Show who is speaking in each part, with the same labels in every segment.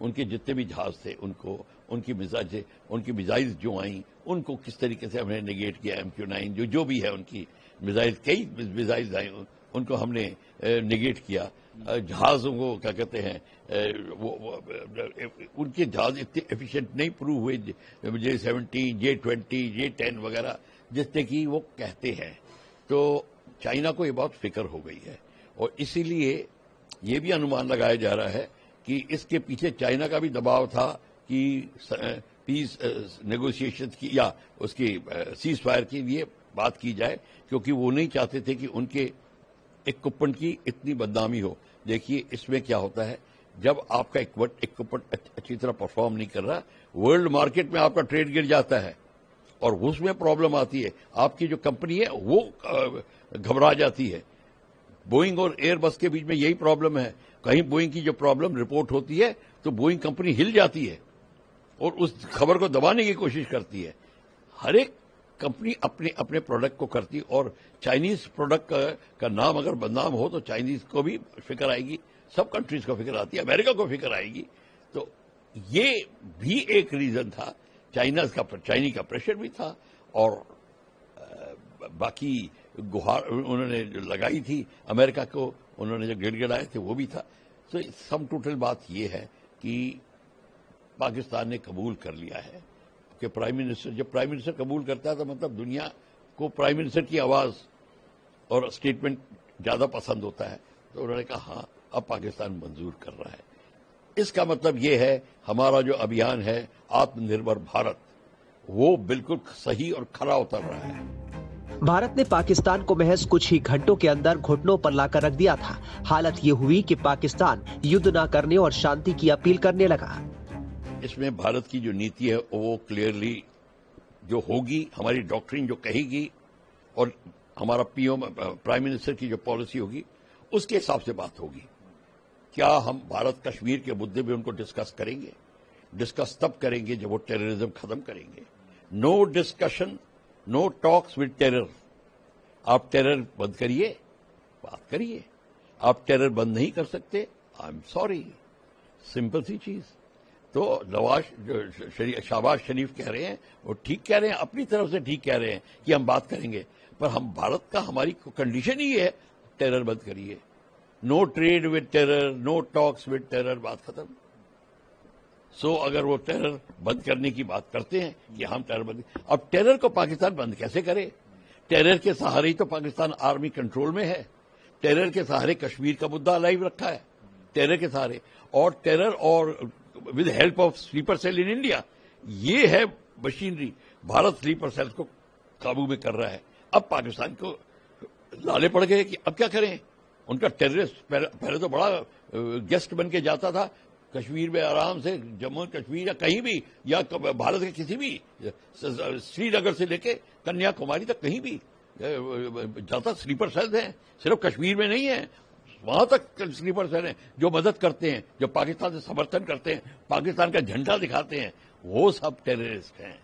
Speaker 1: ان کے جتنے بھی جہاز تھے ان کی میزائل جو آئیں ان کو کس طریقے سے ہم نے نیگیٹ کیا. MQ-9 جو بھی ہے ان کی میزائل، کئی میزائل آئیں ان کو ہم نے نیگیٹ کیا. جہازوں کو کیا کہتے ہیں ان کے جہاز اتنے ایفیشینٹ نہیں پروو ہوئے J-17 J-20 J-10 وغیرہ جتنے کی وہ کہتے ہیں. تو چائنا کو یہ بہت فکر ہو گئی ہے اور اسی لیے یہ بھی انومان لگایا جا رہا ہے کہ اس کے پیچھے چائنا کا بھی دباؤ تھا کہ پیس نیگوسیشن کی یا اس کی سیز فائر کی لیے بات کی جائے، کیونکہ وہ نہیں چاہتے تھے کہ ان کے اکوپمنٹ کی اتنی بدنامی ہو. دیکھیے اس میں کیا ہوتا ہے، جب آپ کا اکوپمنٹ اچھی طرح پرفارم نہیں کر رہا، ورلڈ مارکیٹ میں آپ کا ٹریڈ گر جاتا ہے اور اس میں پرابلم آتی ہے. آپ کی جو کمپنی ہے وہ گھبرا جاتی ہے. بوئنگ اور ایئر بس کے بیچ میں یہی پرابلم ہے. کہیں بوئنگ کی جو پرابلم رپورٹ ہوتی ہے تو بوئنگ کمپنی ہل جاتی ہے اور اس خبر کو دبانے کی کوشش کرتی ہے. ہر ایک کمپنی اپنے پروڈکٹ کو کرتی، اور چائنیز پروڈکٹ کا نام اگر بدنام ہو تو چائنیز کو بھی فکر آئے گی، سب کنٹریز کو فکر آتی ہے، امریکہ کو فکر آئے گی. تو یہ بھی ایک ریزن تھا. چائنی کا پریشر بھی تھا اور باقی گہار انہوں نے جو لگائی تھی امریکہ کو، انہوں نے جو گڑ گڑائے تھے وہ بھی تھا. تو سم ٹوٹل بات یہ ہے کہ پاکستان نے قبول کر لیا ہے کہ جب پرائم منسٹر قبول کرتا ہے تو مطلب دنیا کو پرائم منسٹر کی آواز اور اسٹیٹمنٹ زیادہ پسند ہوتا ہے. تو انہوں نے کہا ہاں اب پاکستان منظور کر رہا ہے. اس کا مطلب یہ ہے ہمارا جو ابھیان ہے آتم نربھر بھارت وہ بالکل صحیح اور کھرا اتر رہا ہے.
Speaker 2: بھارت نے پاکستان کو محض کچھ ہی گھنٹوں کے اندر گھٹنوں پر لا کر رکھ دیا تھا. حالت یہ ہوئی کہ پاکستان یدھ نہ کرنے اور شانتی کی اپیل کرنے لگا.
Speaker 1: اس میں بھارت کی جو نیتی ہے وہ کلیئرلی جو ہوگی، ہماری ڈاکٹرین جو کہے گی اور ہمارا پرائم منسٹر کی جو پالیسی ہوگی اس کے حساب سے بات ہوگی. کیا ہم بھارت کشمیر کے مدعے پہ ان کو ڈسکس کریں گے؟ ڈسکس تب کریں گے جب وہ ٹیررزم ختم کریں گے. No discussion, no talks with terror. آپ ٹیرر بند کریے، بات کریے. آپ ٹیرر بند نہیں کر سکتے، آئی ایم سوری. سمپل سی چیز. تو شہباز شریف کہہ رہے ہیں، وہ ٹھیک کہہ رہے ہیں، اپنی طرف سے ٹھیک کہہ رہے ہیں کہ ہم بات کریں گے، پر ہم بھارت کا ہماری کنڈیشن ہی ہے ٹیرر بند کریے. No trade with terror, no talks with terror, بات ختم. سو اگر وہ ٹیرر بند کرنے کی بات کرتے ہیں کہ ہم ٹیرر بند، اب ٹیرر کو پاکستان بند کیسے کرے؟ ٹیرر کے سہارے ہی تو پاکستان آرمی کنٹرول میں ہے. ٹیرر کے سہارے کشمیر کا مدعا لائیو رکھا ہے، ٹیرر کے سہارے. اور ٹیرر اور with help of sleeper cell in India, یہ ہے مشینری. بھارت سلیپر سیل کو قابو میں کر رہا ہے. اب پاکستان کو لالے پڑ گئے کہ اب کیا کریں. ان کا ٹیررسٹ پہلے تو بڑا گیسٹ بن کے جاتا تھا کشمیر میں، آرام سے جموں کشمیر یا کہیں بھی، یا بھارت کے کسی بھی، سری نگر سے لے کے کنیا کماری تک کہیں بھی جاتا. سلیپر سیلز ہیں، صرف کشمیر میں نہیں ہیں، وہاں تک سلیپر سیل ہیں جو مدد کرتے ہیں، جو پاکستان سے سمرتھن کرتے ہیں، پاکستان کا جھنڈا دکھاتے ہیں. وہ سب ٹیررسٹ ہیں.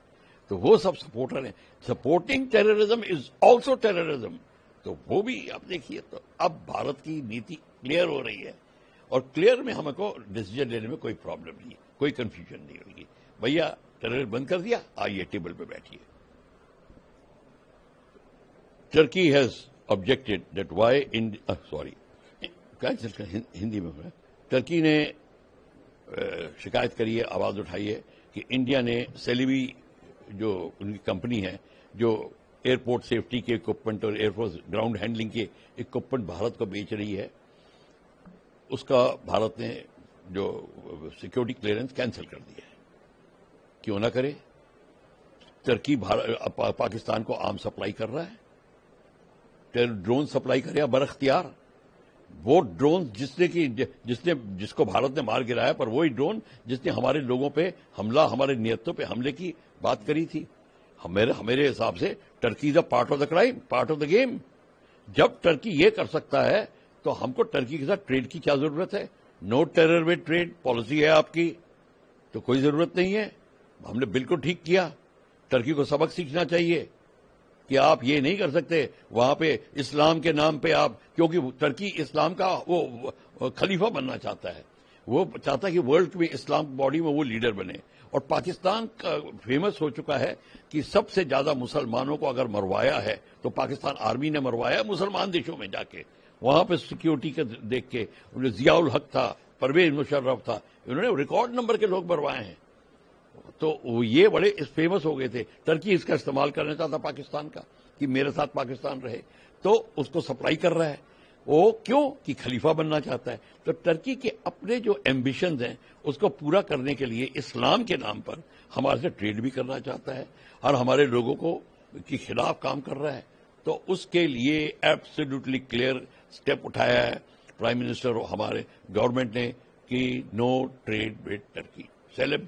Speaker 1: تو وہ سب سپورٹر ہیں. Supporting terrorism is also terrorism. تو وہ بھی آپ دیکھیے. تو اب بھارت کی نیتی کلیئر ہو رہی ہے اور کلیئر میں ہم کو ڈیسیجن لینے میں کوئی پرابلم نہیں، کوئی کنفیوژن نہیں ہوگی. بھیا ٹیرر بند کر دیا، آئیے ٹیبل پہ بیٹھیے. Turkey has objected that why Hindi میں ٹرکی نے شکایت کری ہے، آواز اٹھائی ہے کہ انڈیا نے سیلیبی جو ان کی کمپنی ہے جو ایئرپورٹ سیفٹی کے اکوپمنٹ اور ایئرفورس گراؤنڈ ہینڈلنگ کے اکوپمنٹ بھارت کو بیچ رہی ہے، اس کا بھارت نے جو سیکورٹی کلیئرنس کینسل کر دیا ہے. کیوں نہ کرے؟ ترکی پاکستان کو آرم سپلائی کر رہا ہے، ڈرون سپلائی کرے براختیار. وہ ڈرون جس کو بھارت نے مار گرایا، پر وہی ڈرون جس نے ہمارے لوگوں پہ حملہ، ہمارے نیتوں پہ حملے کی بات کری تھی. میرے حساب سے Turkey is a part of the crime, part of the game. جب ٹرکی یہ کر سکتا ہے تو ہم کو ٹرکی کے ساتھ ٹریڈ کی کیا ضرورت ہے؟ نو ٹیرر ود ٹریڈ پالیسی ہے آپ کی، تو کوئی ضرورت نہیں ہے. ہم نے بالکل ٹھیک کیا. ٹرکی کو سبق سیکھنا چاہیے کہ آپ یہ نہیں کر سکتے وہاں پہ اسلام کے نام پہ آپ، کیونکہ ٹرکی اسلام کا وہ خلیفہ بننا چاہتا ہے. وہ چاہتا ہے کہ ورلڈ میں اسلام باڈی میں وہ لیڈر بنے. اور پاکستان کا فیمس ہو چکا ہے کہ سب سے زیادہ مسلمانوں کو اگر مروایا ہے تو پاکستان آرمی نے مروایا مسلمان دیشوں میں جا کے. وہاں پہ سیکیورٹی کا دیکھ کے ضیاء الحق تھا, پرویز مشرف تھا, انہوں نے ریکارڈ نمبر کے لوگ مروائے ہیں. تو یہ بڑے فیمس ہو گئے تھے. ٹرکی اس کا استعمال کرنا چاہتا پاکستان کا کہ میرے ساتھ پاکستان رہے, تو اس کو سپلائی کر رہا ہے. وہ کیوں کہ خلیفہ بننا چاہتا ہے. تو ٹرکی کے اپنے جو ایمبیشنز ہیں اس کو پورا کرنے کے لیے اسلام کے نام پر ہمارے سے ٹریڈ بھی کرنا چاہتا ہے اور ہمارے لوگوں کو کے خلاف کام کر رہا ہے. تو اس کے لیے ایبسلیوٹلی کلیئر اسٹیپ اٹھایا ہے پرائم منسٹر اور ہمارے گورنمنٹ نے کہ نو ٹریڈ ود ٹرکی. سیلب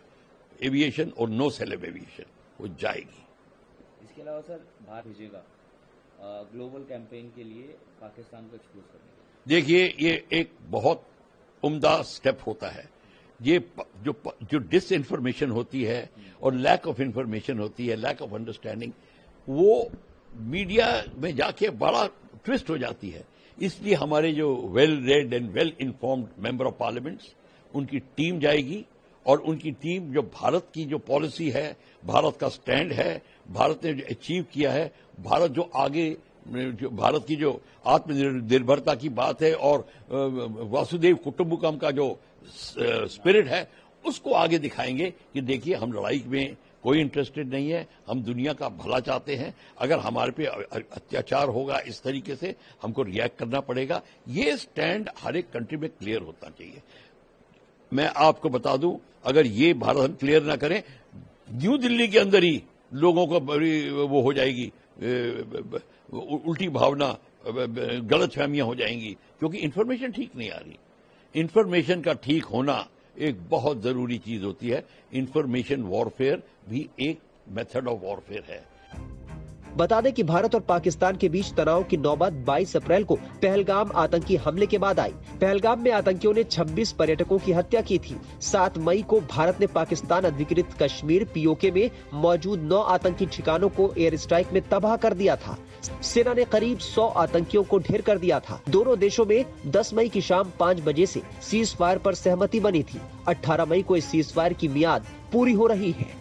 Speaker 1: ایویشن اور نو سیلب ایویشن وہ جائے گی.
Speaker 3: اس کے علاوہ سر باہر بھیجے گا گلوبل کیمپین کے لیے پاکستان کو ایکسپوز کرنے کے لیے.
Speaker 1: دیکھیے یہ ایک بہت عمدہ سٹیپ ہوتا ہے. یہ جو ڈس انفارمیشن ہوتی ہے اور لیک آف انفارمیشن ہوتی ہے, لیک آف انڈرسٹینڈنگ, وہ میڈیا میں جا کے بڑا ٹوسٹ ہو جاتی ہے. اس لیے ہمارے جو well read and well informed member of parliaments ان کی ٹیم جائے گی اور ان کی ٹیم جو بھارت کی جو پالیسی ہے, بھارت کا سٹینڈ ہے, بھارت نے جو اچیو کیا ہے, بھارت جو آگے جو بھارت کی جو آتم نربھرتا کی بات ہے اور واسودیو کٹمبکم کا جو اسپرٹ ہے اس کو آگے دکھائیں گے کہ دیکھیے ہم لڑائی میں کوئی انٹرسٹڈ نہیں ہے, ہم دنیا کا بھلا چاہتے ہیں. اگر ہمارے پہ اتیاچار ہوگا اس طریقے سے ہم کو ریئیکٹ کرنا پڑے گا. یہ سٹینڈ ہر ایک کنٹری میں کلیئر ہونا چاہیے. میں آپ کو بتا دوں اگر یہ بھارت ہم کلیئر نہ کریں, نیو دلی کے اندر ہی لوگوں کو بڑی وہ ہو جائے گی, الٹی بھاونا, غلط فہمیاں ہو جائیں گی کیونکہ انفارمیشن ٹھیک نہیں آ رہی. انفارمیشن کا ٹھیک ہونا ایک بہت ضروری چیز ہوتی ہے. انفارمیشن وارفیئر بھی ایک میتھڈ آف وارفیئر ہے.
Speaker 2: بتا دیں کہ بھارت اور پاکستان کے بیچ تناؤ کی نوبت 22 اپریل کو پہلگام آتنکی حملے کے بعد آئی. پہلگام میں آتنکیوں نے 26 پریٹکوں کی ہتیا کی تھی. 7 مئی کو بھارت نے پاکستان ادھکرت کشمیر POK میں موجود 9 آتنکی ٹھکانوں کو ایئر اسٹرائک میں تباہ کر دیا تھا. سینا نے قریب 100 آتنکیوں کو ڈھیر کر دیا تھا. دونوں دیشوں میں 10 مئی کی شام 5 بجے سے سیز فائر پر سہمتی بنی تھی. 18 مئی کو اس سیز فائر کی میعاد پوری ہو رہی ہے.